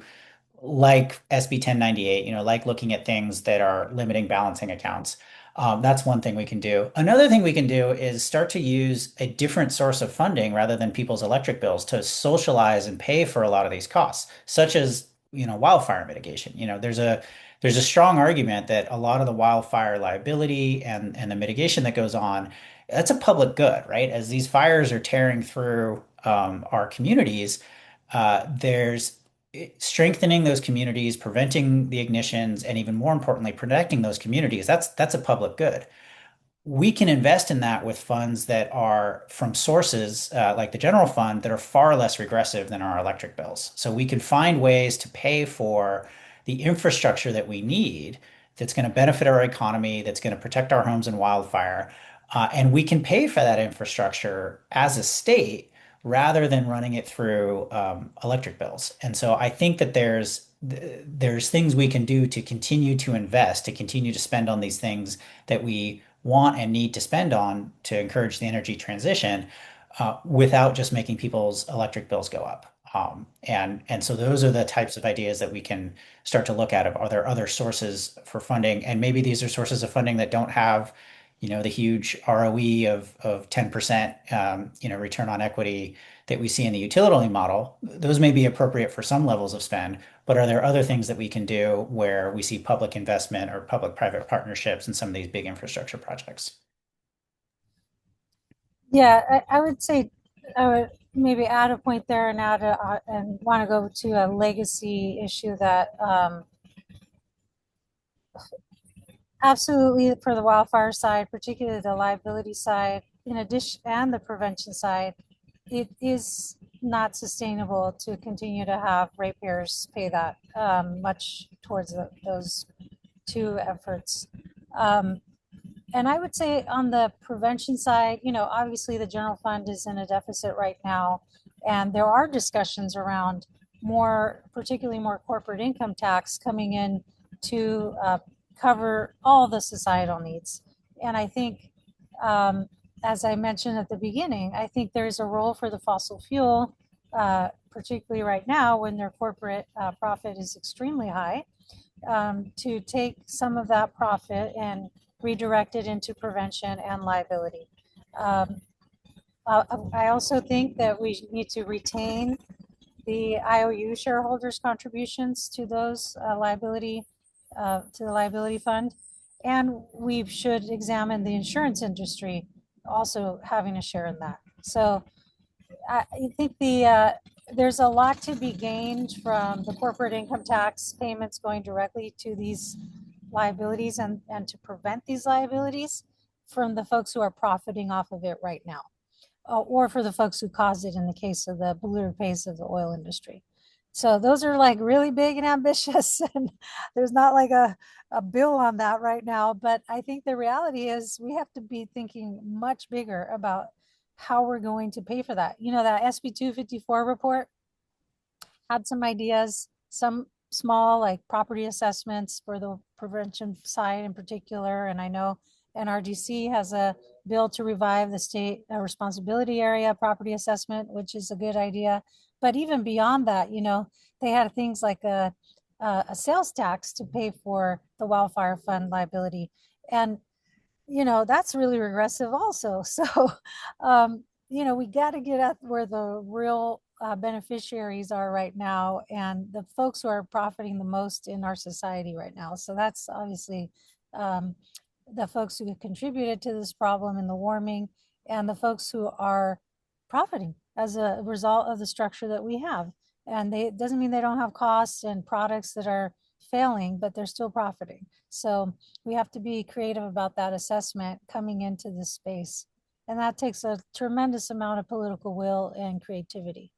like SB 1098, like looking at things that are limiting balancing accounts. That's one thing we can do. Another thing we can do is start to use a different source of funding rather than people's electric bills to socialize and pay for a lot of these costs, such as, wildfire mitigation. There's a strong argument that a lot of the wildfire liability and the mitigation that goes on, that's a public good, right? As these fires are tearing through our communities, there's strengthening those communities, preventing the ignitions, and even more importantly, protecting those communities. That's a public good. We can invest in that with funds that are from sources like the general fund that are far less regressive than our electric bills. So we can find ways to pay for the infrastructure that we need that's going to benefit our economy, that's going to protect our homes in wildfire. And we can pay for that infrastructure as a state rather than running it through electric bills. And so I think that there's things we can do to continue to invest, to continue to spend on these things that we want and need to spend on to encourage the energy transition without just making people's electric bills go up. And so those are the types of ideas that we can start to look at. Are there other sources for funding? And maybe these are sources of funding that don't have, the huge ROE of 10%, return on equity that we see in the utility model. Those may be appropriate for some levels of spend, but are there other things that we can do where we see public investment or public-private partnerships in some of these big infrastructure projects? Yeah, I would say I would maybe add a point there and and want to go to a legacy issue that absolutely for the wildfire side, particularly the liability side, in addition, and the prevention side, it is not sustainable to continue to have ratepayers pay that much towards those two efforts. Um, and I would say on the prevention side, obviously the general fund is in a deficit right now, and there are discussions around particularly more corporate income tax coming in to cover all the societal needs. And I think, as I mentioned at the beginning, I think there's a role for the fossil fuel, particularly right now when their corporate profit is extremely high, to take some of that profit and redirect it into prevention and liability. I also think that we need to retain the IOU shareholders' contributions to those to the liability fund, and we should examine the insurance industry also having a share in that. So I think there's a lot to be gained from the corporate income tax payments going directly to these liabilities and to prevent these liabilities from the folks who are profiting off of it right now, or for the folks who caused it in the case of the polluter pays of the oil industry. So those are like really big and ambitious, and there's not like a bill on that right now. But I think the reality is we have to be thinking much bigger about how we're going to pay for that. That SB 254 report had some ideas, some small like property assessments for the prevention side in particular. And I know NRDC has a bill to revive the state responsibility area property assessment, which is a good idea. But even beyond that, they had things like a sales tax to pay for the wildfire fund liability. And, that's really regressive also. So, we got to get at where the real beneficiaries are right now and the folks who are profiting the most in our society right now. So that's obviously the folks who have contributed to this problem in the warming and the folks who are profiting as a result of the structure that we have. And it doesn't mean they don't have costs and products that are failing, but they're still profiting. So we have to be creative about that assessment coming into this space. And that takes a tremendous amount of political will and creativity.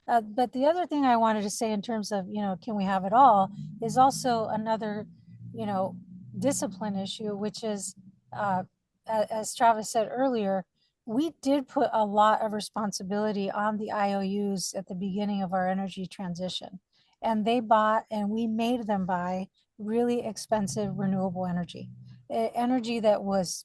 But the other thing I wanted to say in terms of, can we have it all, is also another, you know, discipline issue, which is, uh, as Travis said earlier, we did put a lot of responsibility on the IOUs at the beginning of our energy transition. And they bought and we made them buy really expensive renewable energy, energy that was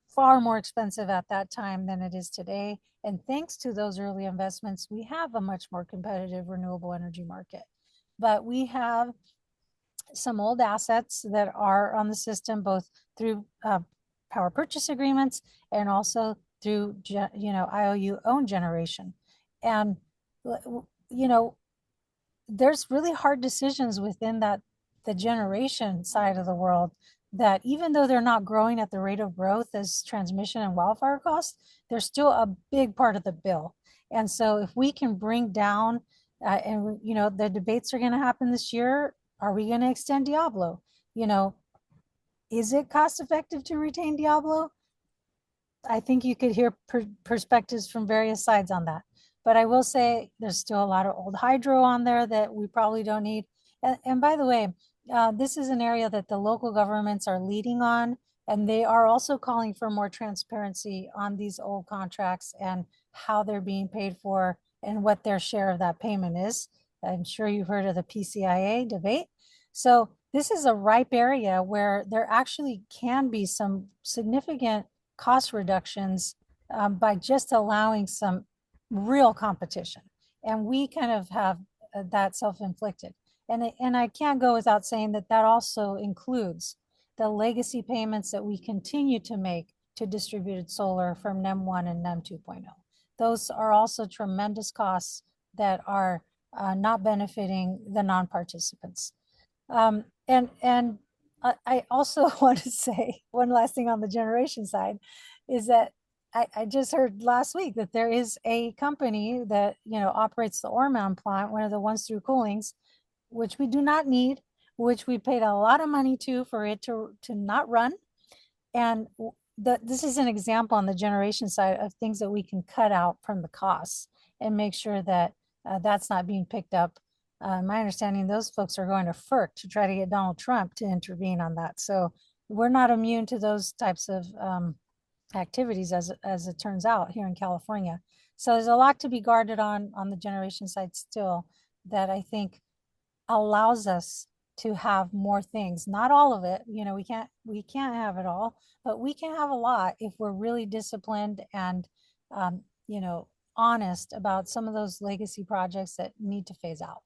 far more expensive at that time than it is today. And thanks to those early investments, we have a much more competitive renewable energy market. But we have some old assets that are on the system, both through power purchase agreements and also through, IOU owned generation. And, you know, there's really hard decisions within the generation side of the world that even though they're not growing at the rate of growth as transmission and wildfire costs, they're still a big part of the bill. And so if we can bring down, and the debates are going to happen this year, are we going to extend Diablo? You know, is it cost effective to retain Diablo? I think you could hear perspectives from various sides on that. But I will say there's still a lot of old hydro on there that we probably don't need. And by the way, this is an area that the local governments are leading on, and they are also calling for more transparency on these old contracts and how they're being paid for and what their share of that payment is. I'm sure you've heard of the PCIA debate. So this is a ripe area where there actually can be some significant cost reductions by just allowing some real competition. And we kind of have that self-inflicted. And I can't go without saying that that also includes the legacy payments that we continue to make to distributed solar from NEM 1 and NEM 2.0. Those are also tremendous costs that are not benefiting the non-participants. And I also want to say one last thing on the generation side is that I just heard last week that there is a company that operates the Orman plant, one of the ones through Coolings, which we do not need, which we paid a lot of money to for it to not run. And this is an example on the generation side of things that we can cut out from the costs and make sure that that's not being picked up. My understanding, those folks are going to FERC to try to get Donald Trump to intervene on that. So we're not immune to those types of activities as it turns out here in California. So there's a lot to be guarded on the generation side still that I think allows us to have more things. Not all of it, we can't have it all, but we can have a lot if we're really disciplined and honest about some of those legacy projects that need to phase out.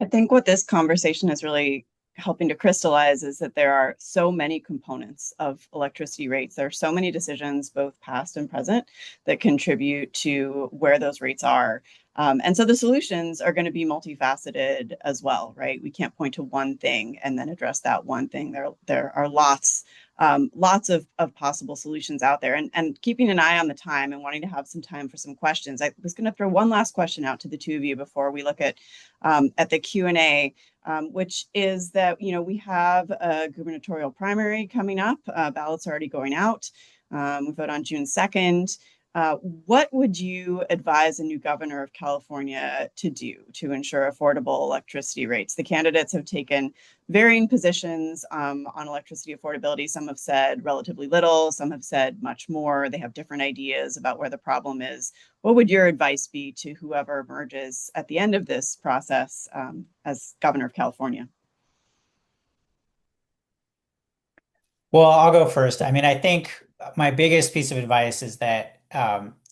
I think what this conversation is really helping to crystallize is that there are so many components of electricity rates. There are so many decisions, both past and present, that contribute to where those rates are. And so the solutions are going to be multifaceted as well, right? We can't point to one thing and then address that one thing. There are lots of possible solutions out there. And keeping an eye on the time and wanting to have some time for some questions. I was going to throw one last question out to the two of you before we look at the Q&A, which is that, we have a gubernatorial primary coming up. Ballots are already going out. We vote on June 2nd. What would you advise a new governor of California to do to ensure affordable electricity rates? The candidates have taken varying positions on electricity affordability. Some have said relatively little, some have said much more. They have different ideas about where the problem is. What would your advice be to whoever emerges at the end of this process as governor of California? Well, I'll go first. I mean, I think my biggest piece of advice is that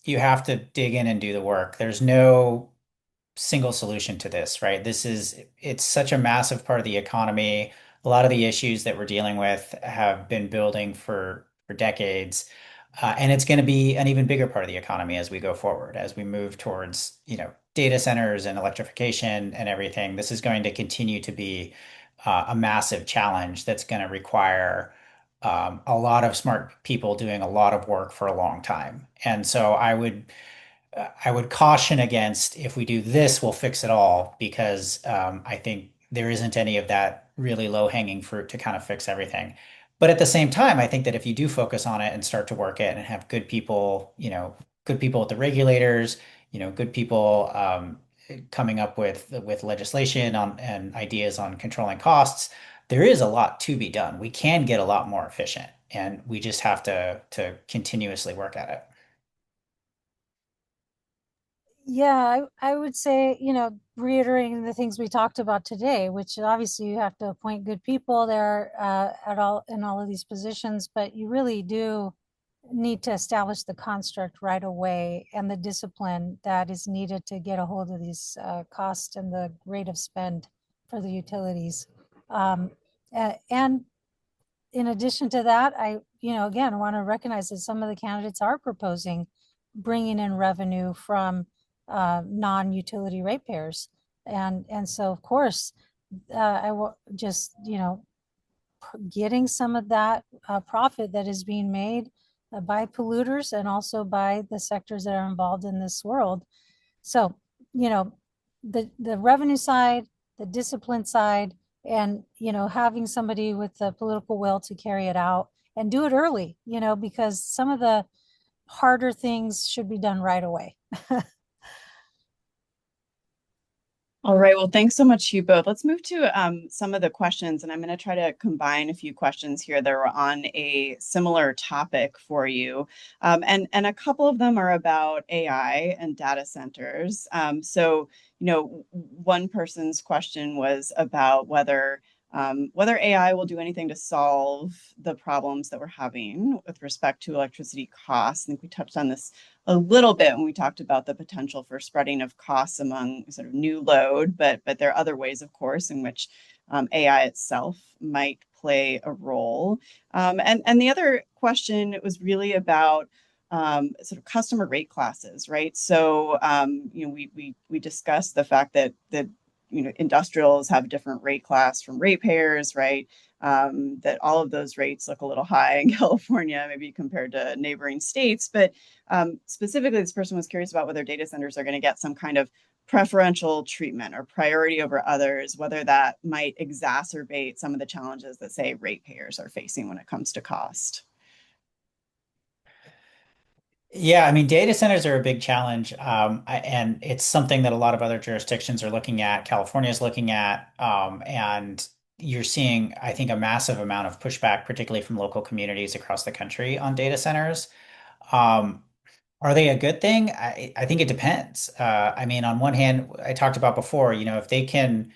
you have to dig in and do the work. There's no single solution to this, right? It's such a massive part of the economy. A lot of the issues that we're dealing with have been building for decades. And it's going to be an even bigger part of the economy as we go forward, as we move towards, data centers and electrification and everything. This is going to continue to be a massive challenge that's going to require a lot of smart people doing a lot of work for a long time. And so I would caution against if we do this, we'll fix it all, because I think there isn't any of that really low-hanging fruit to kind of fix everything. But at the same time, I think that if you do focus on it and start to work it and have good people, good people at the regulators, good people coming up with legislation on and ideas on controlling costs, there is a lot to be done. We can get a lot more efficient, and we just have to continuously work at it. Yeah, I would say, reiterating the things we talked about today, which obviously you have to appoint good people there at all in all of these positions, but you really do need to establish the construct right away and the discipline that is needed to get a hold of these costs and the rate of spend for the utilities. Um, and in addition to that, again, want to recognize that some of the candidates are proposing bringing in revenue from non-utility ratepayers. And so, of course, I will just, getting some of that profit that is being made by polluters and also by the sectors that are involved in this world. So, you know, the revenue side, the discipline side, and having somebody with the political will to carry it out and do it early, because some of the harder things should be done right away. All right. Well, thanks so much to you both. Let's move to some of the questions, and I'm going to try to combine a few questions here that are on a similar topic for you. And a couple of them are about AI and data centers. One person's question was about whether AI will do anything to solve the problems that we're having with respect to electricity costs. I think we touched on this a little bit when we talked about the potential for spreading of costs among sort of new load, but there are other ways, of course, in which AI itself might play a role. And the other question was really about sort of customer rate classes, right? So we discussed the fact that industrials have a different rate class from ratepayers, right? That all of those rates look a little high in California, maybe compared to neighboring states. But specifically, this person was curious about whether data centers are going to get some kind of preferential treatment or priority over others, whether that might exacerbate some of the challenges that, say, ratepayers are facing when it comes to cost. Yeah, I mean, data centers are a big challenge, and it's something that a lot of other jurisdictions are looking at. California is looking at, and you're seeing, I think, a massive amount of pushback, particularly from local communities across the country on data centers. Um, are they a good thing? I think it depends. I mean, on one hand, I talked about before, if they can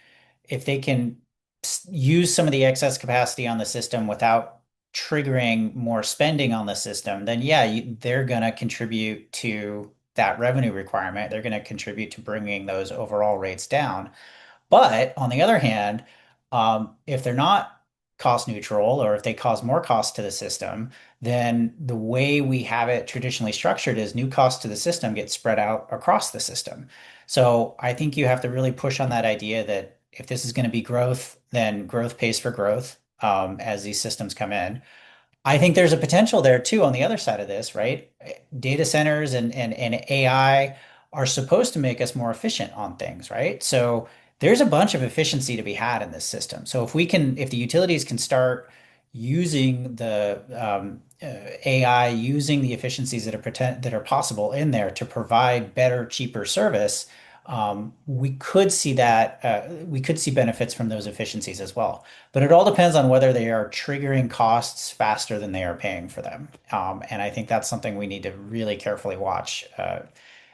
use some of the excess capacity on the system without triggering more spending on the system, then yeah, they're going to contribute to that revenue requirement. They're going to contribute to bringing those overall rates down. But on the other hand, if they're not cost neutral or if they cause more cost to the system, then the way we have it traditionally structured is new costs to the system get spread out across the system. So I think you have to really push on that idea that if this is going to be growth, then growth pays for growth as these systems come in. I think there's a potential there too on the other side of this, right? Data centers and AI are supposed to make us more efficient on things, right? So there's a bunch of efficiency to be had in this system. So if the utilities can start using the AI, using the efficiencies that are possible in there to provide better, cheaper service, we could see benefits from those efficiencies as well. But it all depends on whether they are triggering costs faster than they are paying for them. And I think that's something we need to really carefully watch.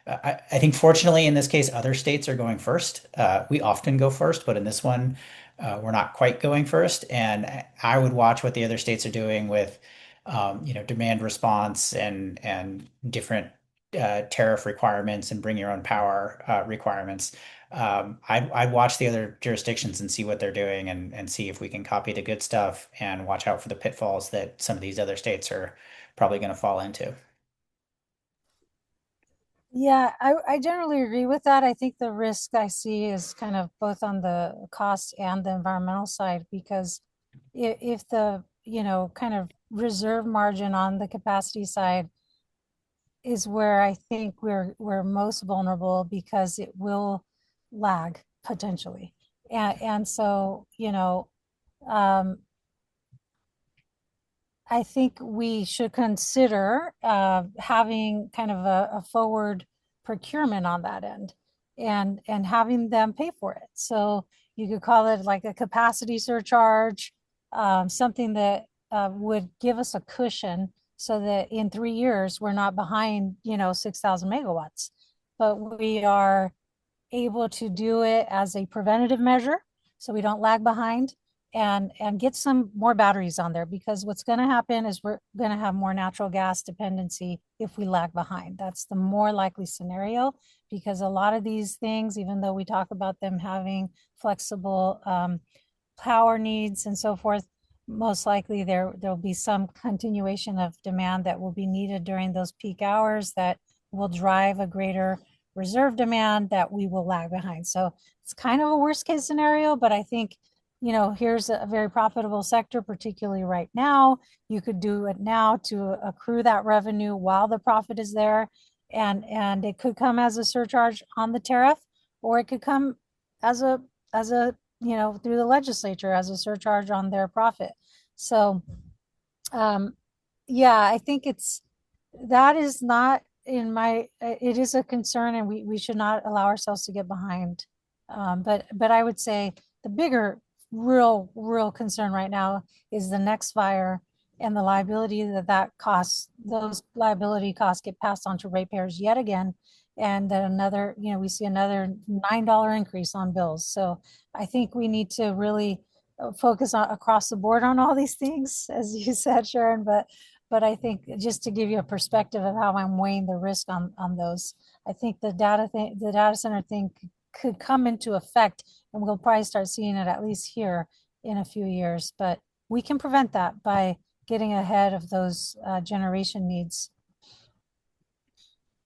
I think fortunately in this case, other states are going first. We often go first, but in this one, we're not quite going first. And I would watch what the other states are doing with, demand response and different tariff requirements and bring your own power requirements. I'd watch the other jurisdictions and see what they're doing and see if we can copy the good stuff and watch out for the pitfalls that some of these other states are probably going to fall into. Yeah, I generally agree with that. I think the risk I see is kind of both on the cost and the environmental side, because if the, kind of reserve margin on the capacity side is where I think we're most vulnerable because it will lag potentially. And so, um, I think we should consider having kind of a forward procurement on that end and having them pay for it. So you could call it like a capacity surcharge, something that would give us a cushion so that in 3 years we're not behind, 6,000 megawatts, but we are able to do it as a preventative measure so we don't lag behind and get some more batteries on there, because what's going to happen is we're going to have more natural gas dependency if we lag behind. That's the more likely scenario, because a lot of these things, even though we talk about them having flexible power needs and so forth, most likely there'll be some continuation of demand that will be needed during those peak hours that will drive a greater reserve demand that we will lag behind. So it's kind of a worst case scenario, but I think, here's a very profitable sector, particularly right now. You could do it now to accrue that revenue while the profit is there. And it could come as a surcharge on the tariff, or it could come as a through the legislature as a surcharge on their profit. So um, yeah, I think that is not in my, it is a concern, and we should not allow ourselves to get behind. But I would say the bigger, real concern right now is the next fire and the liability that costs, those liability costs get passed on to ratepayers yet again. And then another, we see another $9 increase on bills. So I think we need to really focus on across the board on all these things, as you said, Sharon, but I think just to give you a perspective of how I'm weighing the risk on those, I think the data center thing could come into effect, and we'll probably start seeing it at least here in a few years. But we can prevent that by getting ahead of those generation needs.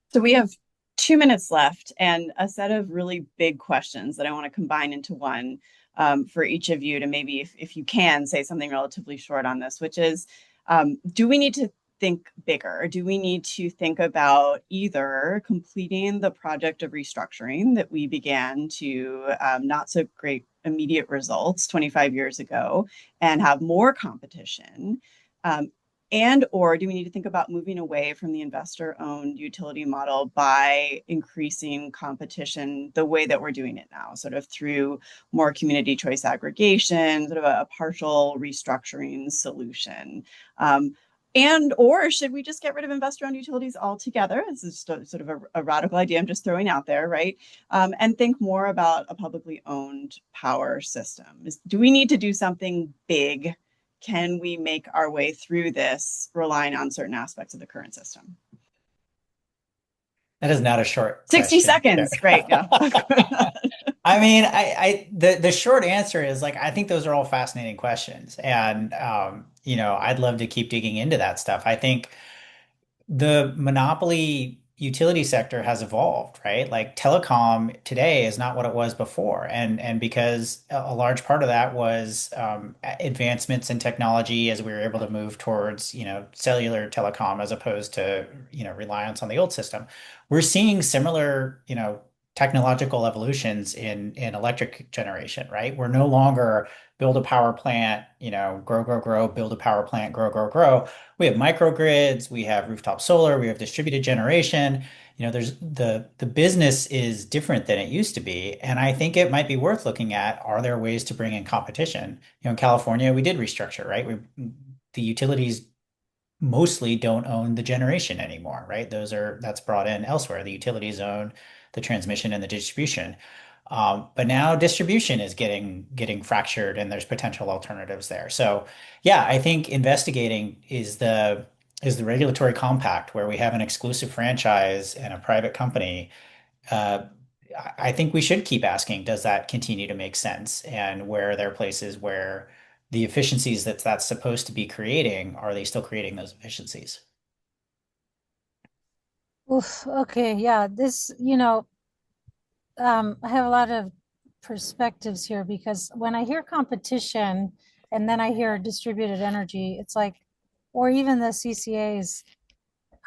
So we have 2 minutes left and a set of really big questions that I want to combine into one for each of you to maybe, if you can, say something relatively short on this, which is, do we need to think bigger? Do we need to think about either completing the project of restructuring that we began to not so great immediate results 25 years ago and have more competition? And or do we need to think about moving away from the investor-owned utility model by increasing competition the way that we're doing it now, sort of through more community choice aggregation, sort of a partial restructuring solution? And or should we just get rid of investor-owned utilities altogether? This is sort of a radical idea I'm just throwing out there, right? And think more about a publicly owned power system. Do we need to do something big? Can we make our way through this relying on certain aspects of the current system? That is not a short 60 question. seconds, right? Yeah. I mean, the short answer is like I think those are all fascinating questions, and I'd love to keep digging into that stuff. I think the monopoly utility sector has evolved, right? Like telecom today is not what it was before, and because a large part of that was advancements in technology as we were able to move towards cellular telecom as opposed to reliance on the old system. We're seeing similar technological evolutions in electric generation, right? We're no longer build a power plant, grow, build a power plant, grow. We have microgrids, we have rooftop solar, we have distributed generation. There's the business is different than it used to be. And I think it might be worth looking at, are there ways to bring in competition? In California, we did restructure, right? The utilities mostly don't own the generation anymore, right? That's brought in elsewhere. The utilities own the transmission and the distribution. But now distribution is getting fractured, and there's potential alternatives there. So yeah, I think investigating is the regulatory compact where we have an exclusive franchise and a private company. Uh, I think we should keep asking, does that continue to make sense? And where are there places where the efficiencies that's supposed to be creating, are they still creating those efficiencies? Oof, okay, yeah, I have a lot of perspectives here, because when I hear competition and then I hear distributed energy, it's like, or even the CCAs,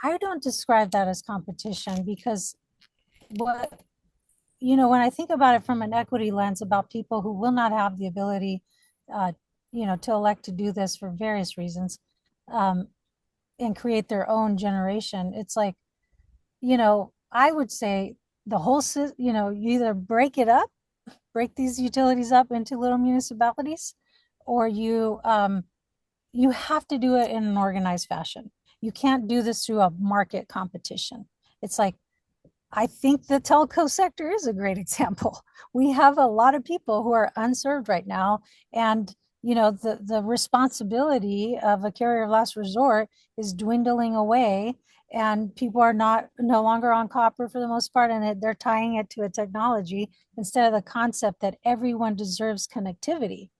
I don't describe that as competition, because what when I think about it from an equity lens about people who will not have the ability, uh, to elect to do this for various reasons, um, and create their own generation, it's like, I would say the whole, you either break these utilities up into little municipalities, or you have to do it in an organized fashion. You can't do this through a market competition. It's like, I think the telco sector is a great example. We have a lot of people who are unserved right now, and the responsibility of a carrier of last resort is dwindling away, and people are not no longer on copper for the most part, and they're tying it to a technology instead of the concept that everyone deserves connectivity.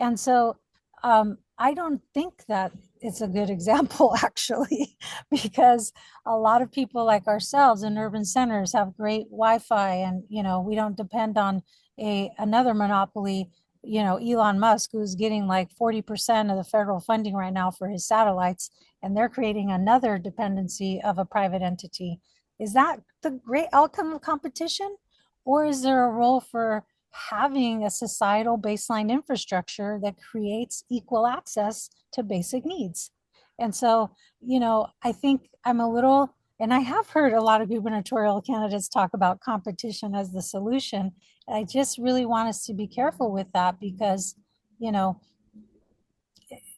And so I don't think that it's a good example, actually, because a lot of people like ourselves in urban centers have great Wi-Fi, and we don't depend on another monopoly. Elon Musk, who's getting like 40% of the federal funding right now for his satellites, and they're creating another dependency of a private entity. Is that the great outcome of competition? Or is there a role for having a societal baseline infrastructure that creates equal access to basic needs? And so, I think I'm a little, and I have heard a lot of gubernatorial candidates talk about competition as the solution. And I just really want us to be careful with that, because, you know,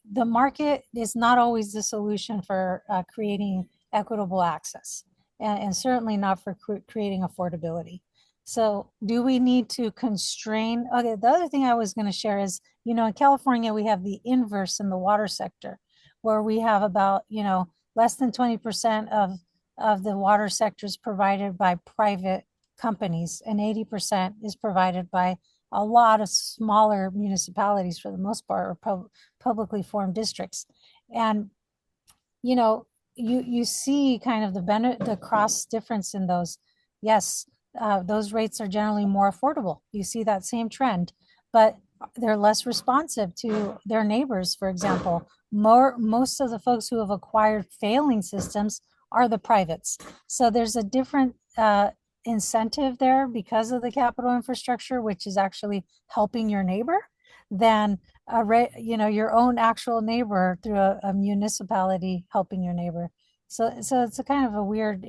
the market is not always the solution for creating equitable access, and certainly not for creating affordability. So do we need to constrain? Okay, the other thing I was going to share is, in California, we have the inverse in the water sector, where we have about, less than 20% of the water sector is provided by private companies, and 80% is provided by a lot of smaller municipalities, for the most part, or publicly formed districts. And you see kind of the cross difference in those. Yes, those rates are generally more affordable. You see that same trend, but they're less responsive to their neighbors. For example, most of the folks who have acquired failing systems are the privates. So there's a different incentive there because of the capital infrastructure, which is actually helping your neighbor, than your own actual neighbor through a municipality helping your neighbor. So it's a kind of a weird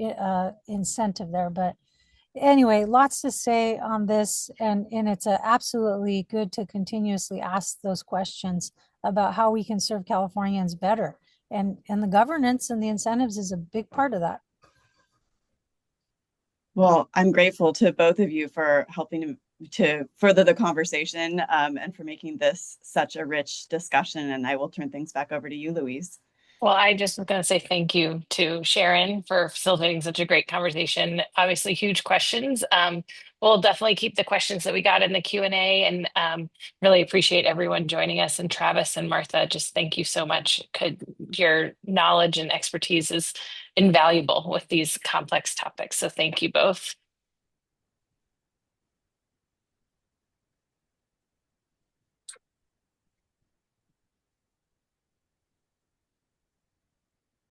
incentive there. But anyway, lots to say on this, and it's absolutely good to continuously ask those questions about how we can serve Californians better. And the governance and the incentives is a big part of that. Well, I'm grateful to both of you for helping to further the conversation, and for making this such a rich discussion. And I will turn things back over to you, Louise. Well, I just was going to say thank you to Sharon for facilitating such a great conversation. Obviously, huge questions. We'll definitely keep the questions that we got in the Q&A, and really appreciate everyone joining us. And Travis and Martha, just thank you so much. Your knowledge and expertise is invaluable with these complex topics. So thank you both.